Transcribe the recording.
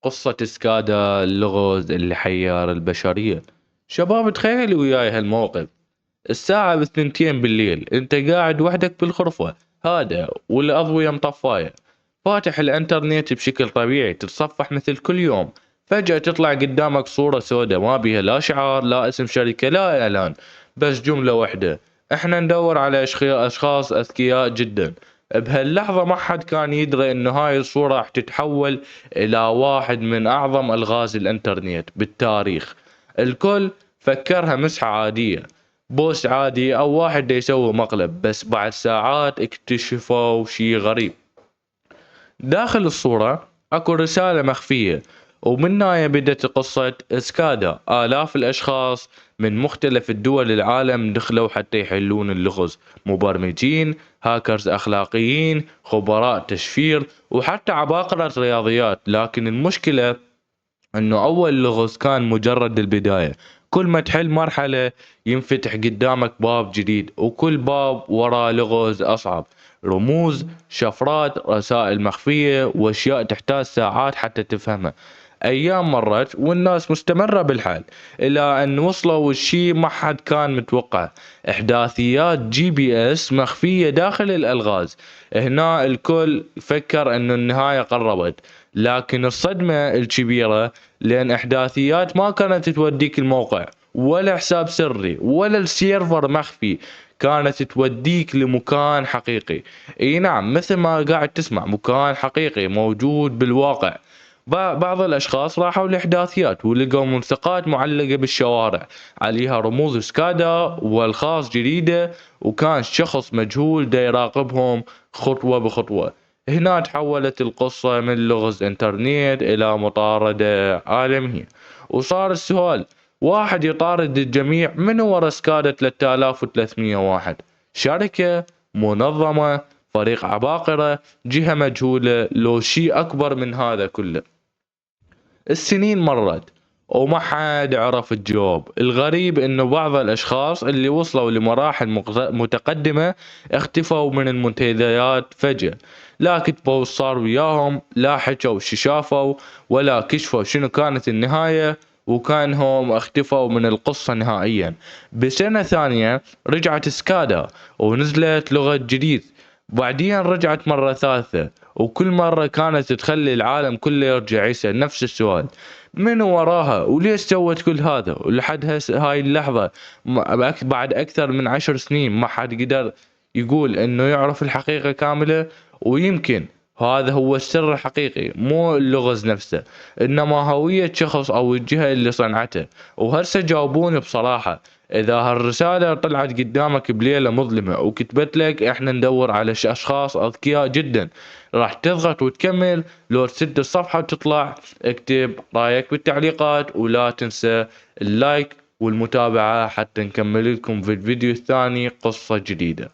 قصة سكادا اللغز اللي حير البشرية. شباب تخيلوا وياي هالموقف. الساعة بالثنتين بالليل انت قاعد وحدك بالغرفة هذا والأضوية مطفاية، فاتح الانترنت بشكل طبيعي تتصفح مثل كل يوم. فجأة تطلع قدامك صورة سوداء ما بيها لا شعار لا اسم شركة لا اعلان، بس جملة واحدة: احنا ندور على اشخاص اذكياء جدا. بهاللحظة ما حد كان يدري انه هاي الصورة راح تتحول الى واحد من اعظم الغاز الانترنت بالتاريخ. الكل فكرها مسحة عادية، بوست عادي او واحد دا يسوي مقلب، بس بعد ساعات اكتشفوا شي غريب. داخل الصورة اكو رسالة مخفية، ومن هاي بدت قصة سكادا. آلاف الأشخاص من مختلف الدول العالم دخلوا حتى يحلون اللغز: مبرمجين، هاكرز أخلاقيين، خبراء تشفير، وحتى عباقرة رياضيات. لكن المشكلة انه اول لغز كان مجرد البداية. كل ما تحل مرحلة ينفتح قدامك باب جديد، وكل باب وراه لغز اصعب: رموز، شفرات، رسائل مخفية، واشياء تحتاج ساعات حتى تفهمها. ايام مرت والناس مستمرة بالحل، الى ان وصلوا الشي ما حد كان متوقع: احداثيات جي بي اس مخفية داخل الالغاز. هنا الكل فكر انه النهاية قربت، لكن الصدمة الكبيرة لأن إحداثيات ما كانت توديك الموقع ولا حساب سري ولا السيرفر مخفي، كانت توديك لمكان حقيقي. اي نعم، مثل ما قاعد تسمع، مكان حقيقي موجود بالواقع. بعض الاشخاص راحوا الاحداثيات ولقوا ملصقات معلقة بالشوارع عليها رموز سكادا والخاص جديدة، وكان شخص مجهول دا يراقبهم خطوة بخطوة. هنا تحولت القصة من لغز انترنت الى مطاردة عالمية، وصار السؤال واحد يطارد الجميع: من هو سكادا 3301؟ شركة، منظمة، فريق عباقرة، جهة مجهولة، لو شيء اكبر من هذا كله؟ السنين مرت وما حد عرف الجواب. الغريب انه بعض الاشخاص اللي وصلوا لمراحل متقدمة اختفوا من المنتديات فجأة. لا كتبوا صار وياهم، لا حكوا شي شافوا، ولا كشفوا شنو كانت النهاية، وكانهم اختفوا من القصة نهائيا. بسنة ثانية رجعت سكادا ونزلت لغة جديد، بعدين رجعت مرة ثالثة، وكل مرة كانت تخلي العالم كله يرجع يسأل نفس السؤال: من وراها وليش سوت كل هذا؟ ولحد هاي اللحظة بعد أكثر من 10 سنين ما حد قدر يقول إنه يعرف الحقيقة كاملة. ويمكن هذا هو السر الحقيقي، مو اللغز نفسه، إنما هوية شخص أو الجهة اللي صنعته. وهسه جاوبوني بصراحة، إذا هالرسالة طلعت قدامك بليلة مظلمة وكتبت لك إحنا ندور على أشخاص أذكياء جدا، راح تضغط وتكمل لو تسد الصفحة وتطلع؟ اكتب رايك بالتعليقات، ولا تنسى اللايك والمتابعة حتى نكمل لكم في الفيديو الثاني قصة جديدة.